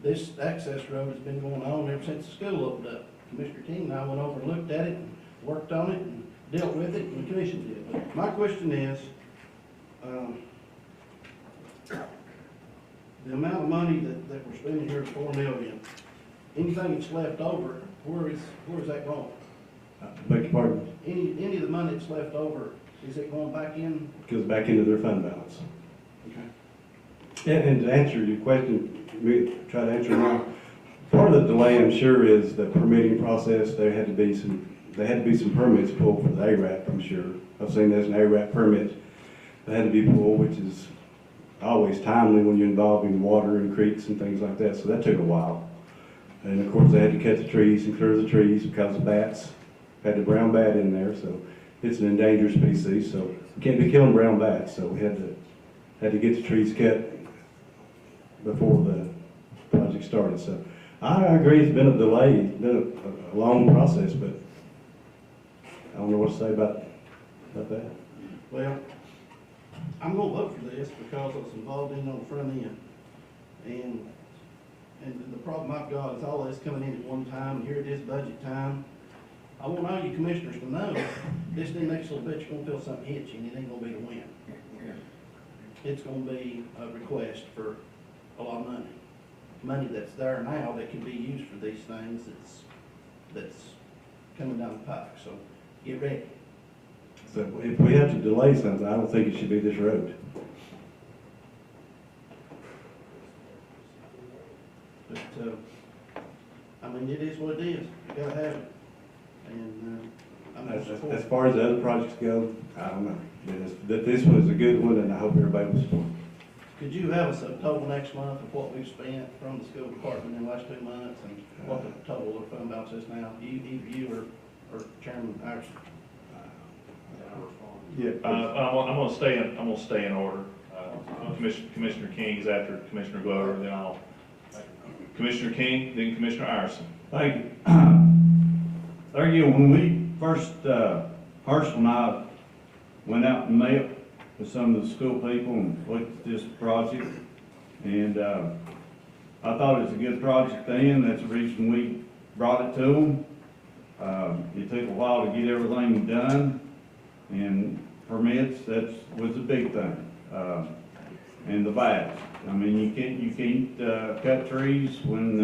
This access road has been going on ever since the school opened up. Commissioner King and I went over and looked at it and worked on it and dealt with it, and the commission did. But my question is, the amount of money that we're spending here is $4 million. Anything that's left over, where is that going? Beg your pardon? Any of the money that's left over, is it going back in? Goes back into their fund balance. Okay. And to answer your question, try to answer now. Part of the delay, I'm sure, is the permitting process. There had to be some permits pulled for the ARAP, I'm sure. I've seen there's an ARAP permit that had to be pulled, which is always timely when you're involving water and creeks and things like that. So that took a while. And of course, they had to cut the trees and clear the trees because of bats. Had the brown bat in there, so it's an endangered species. So we can't be killing brown bats. So we had to get the trees cut before the project started. So I agree, it's been a delay, it's been a long process, but I don't know what to say about that. Well, I'm gonna vote for this because I was involved in on the front end. And the problem I've got is all this coming in at one time, and here it is budget time. I want all you commissioners to know, this next little bit, you're gonna feel something hit you, and it ain't gonna be a win. It's gonna be a request for a lot of money. Money that's there now that can be used for these things that's coming down the pike, so get ready. So if we have to delay something, I don't think it should be this road. But, I mean, it is what it is, you gotta have it. And, I'm gonna support As it. far as the other projects go, I don't know. This one is a good one, and I hope everybody will support it. Could you have us a total next month of what we've spent from the school department in the last 2 months and what the total of fund balance is now? Either you or Chairman Iverson? Yeah. I'm gonna stay in order. Commissioner King is after Commissioner Glover, then Commissioner King, then Commissioner Iverson. Thank you. When we first, Herschel and I went out and met with some of the school people and looked at this project, and I thought it was a good project then. That's the reason we brought it to them. It took a while to get everything done, and permits, was a big thing. And the bats. I mean, you can't cut trees when,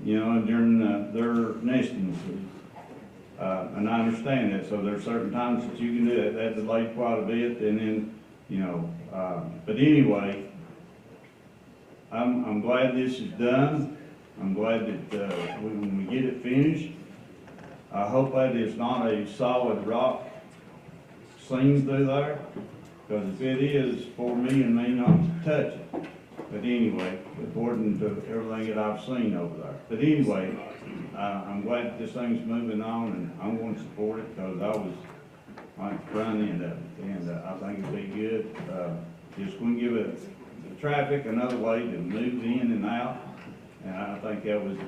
you know, during their nesting season. And I understand that, so there's certain times that you can do it, that delayed quite a bit, and then, you know, but anyway, I'm glad this is done. I'm glad that, when we get it finished, I hope that is not a solid rock seam through there, because if it is, for me and me not to touch it. But anyway, according to everything that I've seen over there. But anyway, I'm glad that this thing's moving on, and I'm going to support it, because I was on the front end of it, and I think it'll be good. Just going to give the traffic another way to move in and out, and I think that was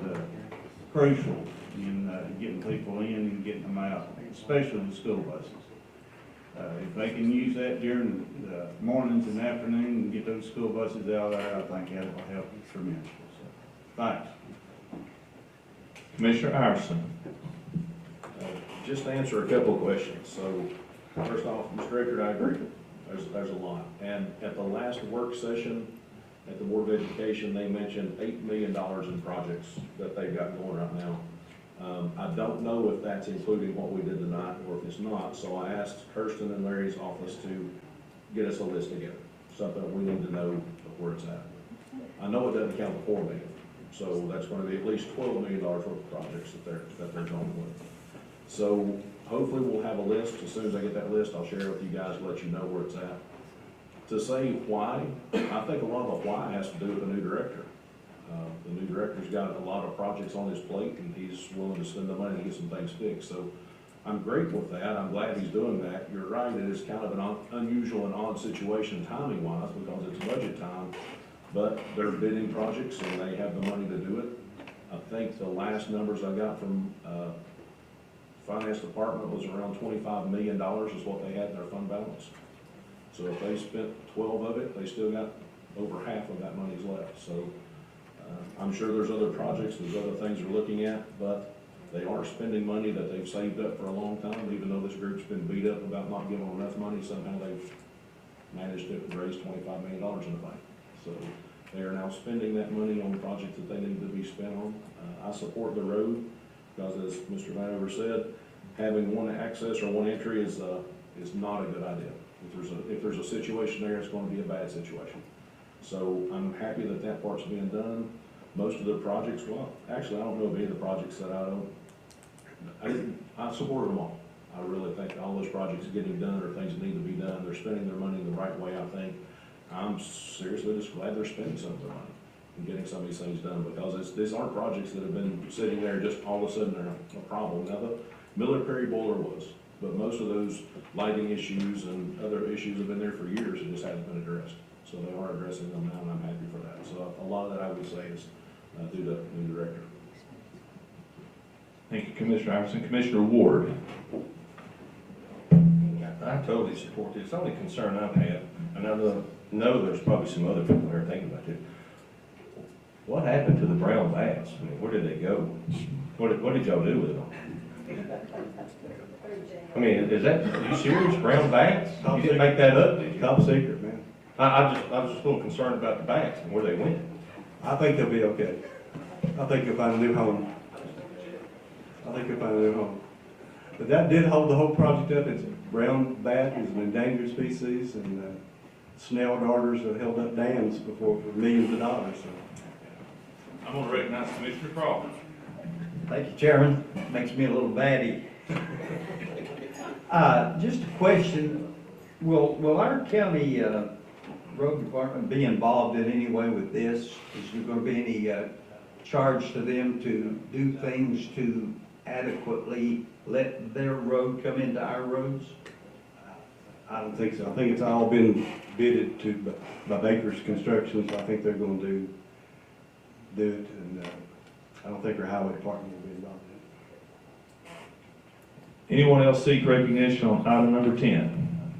crucial in getting people in and getting them out, especially the school buses. If they can use that during the mornings and afternoon and get those school buses out there, I think that will help tremendously. So, thanks. Commissioner Iverson. Just to answer a couple of questions. So, first off, Mr. Rickard, I agree. There's a lot. And at the last work session at the Board of Education, they mentioned $8 million in projects that they've got going right now. I don't know if that's including what we did tonight or if it's not, so I asked Kirsten and Larry's office to get us a list together, something we need to know where it's at. I know it doesn't count the $4 million, so that's going to be at least $12 million worth of projects that they're going with. So hopefully we'll have a list. As soon as I get that list, I'll share it with you guys, let you know where it's at. To say why, I think a lot of the why has to do with the new director. The new director's got a lot of projects on his plate, and he's willing to spend the money to get some things fixed. So I'm grateful with that. I'm glad he's doing that. You're right, it is kind of an unusual and odd situation timing-wise because it's budget time, but they're bidding projects and they have the money to do it. I think the last numbers I got from Finance Department was around $25 million is what they had in their fund balance. So if they spent 12 of it, they still got over half of that money's left. So I'm sure there's other projects, there's other things they're looking at, but they are spending money that they've saved up for a long time. Even though this group's been beat up about not giving them enough money, somehow they've managed to raise $25 million in the bank. So they are now spending that money on projects that they need to be spent on. I support the road because, as Mr. Vanover said, having one access or one entry is not a good idea. If there's a situation there, it's going to be a bad situation. So I'm happy that that part's being done. Most of the projects, well, actually, I don't know of any of the projects that I supported them all. I really think all those projects getting done or things that need to be done. They're spending their money the right way, I think. I'm seriously just glad they're spending some of their money and getting some of these things done, because these aren't projects that have been sitting there just all of a sudden they're a problem. Now, the Miller Perry boiler was, but most of those lighting issues and other issues have been there for years and just haven't been addressed. So they are addressing them now, and I'm happy for that. So a lot of that, I would say, is due to the new director. Thank you, Commissioner Iverson. Commissioner Ward. I totally support this. The only concern I've had, and I know there's probably some other people there thinking about it. What happened to the brown bags? I mean, where did they go? What did y'all do with them? I mean, is that, are you serious? Brown bags? You didn't make that up, did you? Top secret, man. I was just a little concerned about the bags and where they went. I think they'll be okay. I think they'll find a new home. But that did hold the whole project up. It's brown bat is an endangered species, and snail darters have held up dams before for millions of dollars. So. I'm going to recognize Commissioner Crawford. Thank you, Chairman. Makes me a little batty. Just a question. Will our county road department be involved in any way with this? Is there going to be any charge to them to do things to adequately let their road come into our roads? I don't think so. I think it's all been bidded to by Baker's Construction, so I think they're going to do it, and I don't think our highway department will be involved in it. Anyone else seek recognition on item number 10?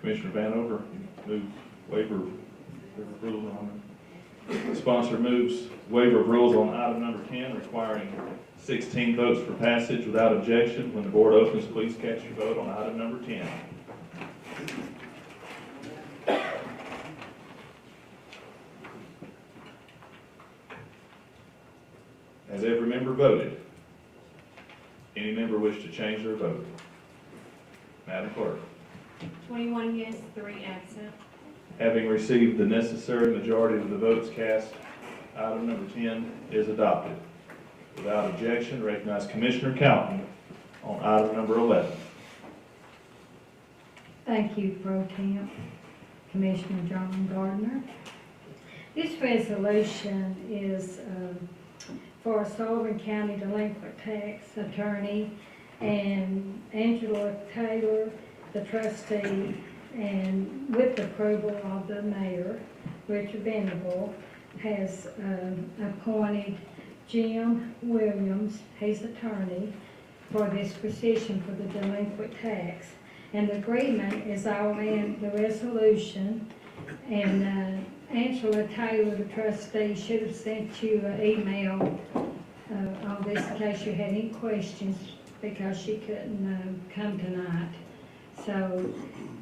Commissioner Vanover, move waiver of rules on it. Sponsor moves waiver of rules on item number 10, requiring 16 votes for passage without objection. When the board opens, please cast your vote on item number 10. Has every member voted? Any member wish to change their vote? Madam Clerk. 21 yes, 3 absent. Having received the necessary majority of the votes cast, item number 10 is adopted. Without objection, recognize Commissioner Calton on item number 11. Thank you, Pro Temp, Commissioner John Gardner. This resolution is for Sullivan County Delinquent Tax Attorney and Angela Taylor, the trustee, and with the approval of the mayor, Richard Venable, has appointed Jim Williams, his attorney, for this position for the delinquent tax. And the agreement is all in the resolution, and Angela Taylor, the trustee, should have sent you an email on this in case you had any questions, because she couldn't come tonight. So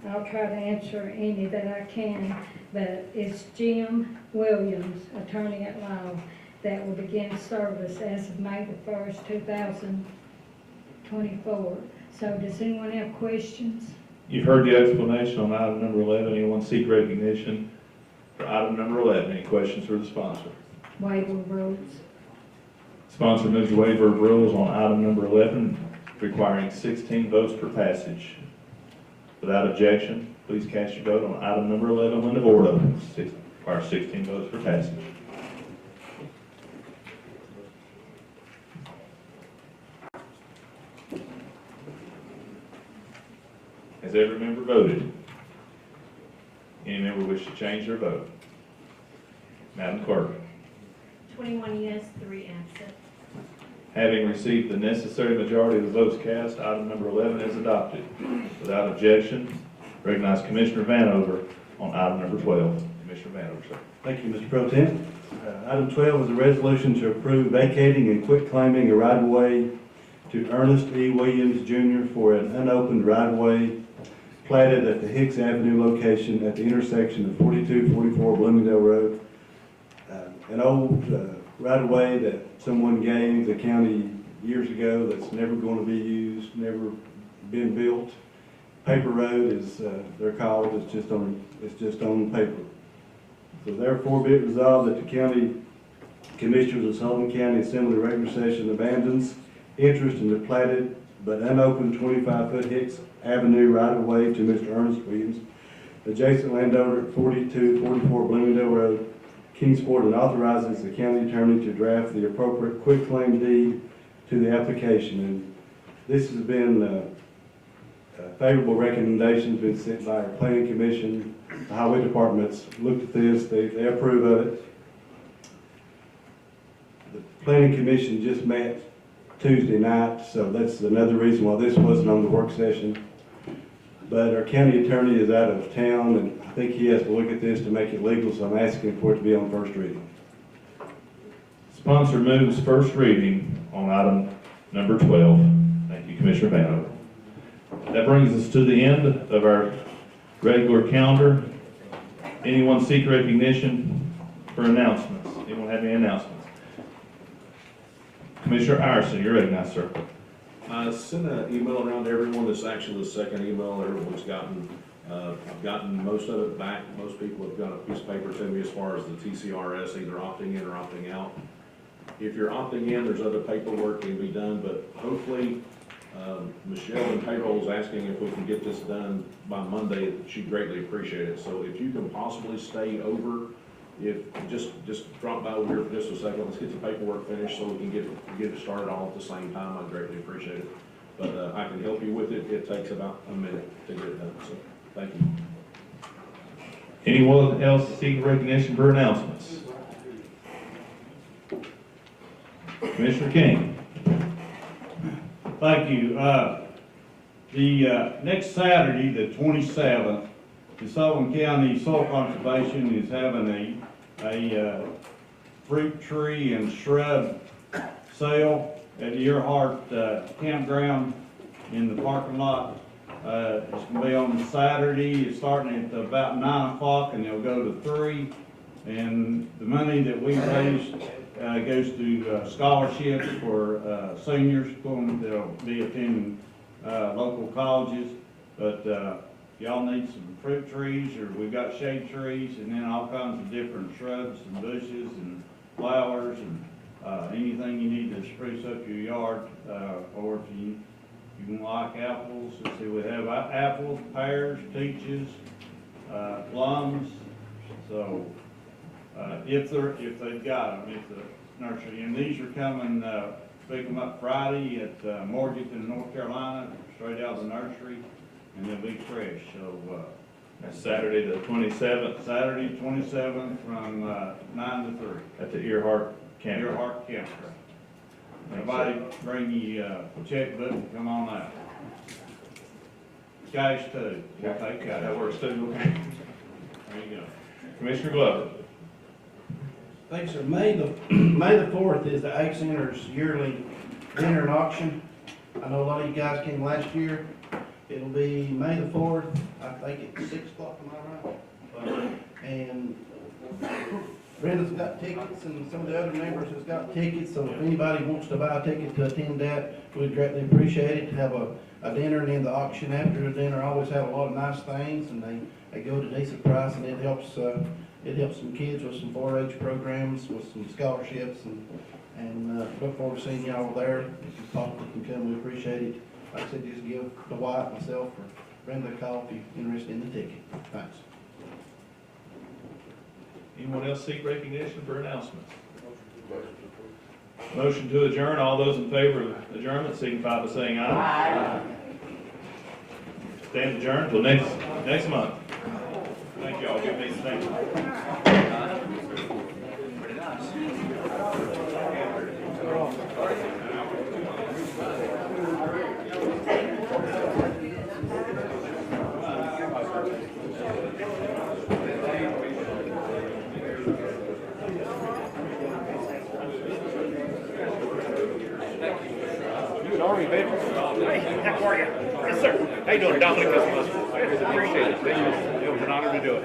I'll try to answer any that I can, but it's Jim Williams, attorney at law, that will begin service as of May the 1st, 2024. So does anyone have questions? You've heard the explanation on item number 11. Anyone seek recognition for item number 11? Any questions for the sponsor? Waiver rules. Sponsor moves the waiver of rules on item number 11, requiring 16 votes per passage. Without objection, please cast your vote on item number 11 when the board opens. Requires 16 votes per passage. Has every member voted? Any member wish to change their vote? Madam Clerk. 21 yes, 3 absent. Having received the necessary majority of the votes cast, item number 11 is adopted. Without objection, recognize Commissioner Vanover on item number 12. Commissioner Vanover, sir. Thank you, Mr. Pro Tem. Item 12 is a resolution to approve vacating and quitclaiming a right-of-way to Ernest E. Williams, Jr. for an unopened right-of-way platted at the Hicks Avenue location at the intersection of 4244 Bloomingdale Road. An old right-of-way that someone gave the county years ago that's never going to be used, never been built. Paper road is, they're called, it's just on paper. So therefore be it resolved that the county commissioners of Sullivan County Assembly regular session abandons interest in the platted but unopened 25-foot Hicks Avenue right-of-way to Mr. Ernest Williams, adjacent landowner at 4244 Bloomingdale Road, Kingsport, and authorizes the county attorney to draft the appropriate quitclaim deed to the application. And this has been favorable recommendations been sent by our planning commission. The highway department's looked at this, they approve of it. The planning commission just met Tuesday night, so that's another reason why this wasn't on the work session. But our county attorney is out of town, and I think he has to look at this to make it legal, so I'm asking for it to be on first reading. Sponsor moves first reading on item number 12. Thank you, Commissioner Vanover. That brings us to the end of our regular calendar. Anyone seek recognition for announcements? Anyone have any announcements? Commissioner Iverson, you're recognized, sir. I sent an email around to everyone. This is actually the second email everyone's gotten. I've gotten most of it back. Most people have got a piece of paper to me as far as the TCRS, either opting in or opting out. If you're opting in, there's other paperwork that can be done, but hopefully Michelle in payroll is asking if we can get this done by Monday. She'd greatly appreciate it. So if you can possibly stay over, if just drop by over here for just a second, let's get the paperwork finished so we can get it started all at the same time. I'd greatly appreciate it. But I can help you with it. It takes about a minute to get it done. So thank you. Anyone else seek recognition for announcements? Commissioner King. Thank you. The next Saturday, the 27th, the Sullivan County Soil Conservation is having a fruit tree and shrub sale at the Earhart Campground in the parking lot. It's going to be on Saturday. It's starting at about 9 o'clock and it'll go to 3. And the money that we raised goes to scholarships for seniors that'll be attending local colleges. But y'all need some fruit trees, or we've got shade trees, and then all kinds of different shrubs and bushes and flowers and anything you need to spruce up your yard. Or if you like apples, let's see, we have apples, pears, peaches, plums. So if they've got them, if the nursery, and these are coming, pick them up Friday at Morganton, North Carolina, straight out of the nursery, and they'll be fresh. So That's Saturday the 27th Saturday 27th from 9 to 3 at the Earhart campground. Earhart Campground. Everybody bring you a checkbook and come on out. Cash too. We'll take cash. That works too, okay. There you go. Commissioner Glover. Thanks, sir. May the 4th is the Ag Center's yearly dinner and auction. I know a lot of you guys came last year. It'll be May the 4th, I think it's 6 o'clock, am I right? And Brenda's got tickets, and some of the other members has got tickets, so if anybody wants to buy a ticket to attend that, we'd greatly appreciate it. Have a dinner, and then the auction after the dinner always have a lot of nice things, and they go at a decent price, and it helps some kids with some 4-H programs, with some scholarships, and look forward to seeing y'all there. If you possibly can come, we appreciate it. Like I said, just give Dwight, myself, or Brenda a call if you're interested in the ticket. Thanks. Anyone else seek recognition for announcements? Motion to adjourn. All those in favor of adjournment signify by saying aye. Aye. Stand adjourned till next month. Thank you all. Good meeting. Thank you. Pretty Army veteran. Hey, how are you? Yes, sir. How you doing, Dominic? Appreciate it. It was an honor to do it.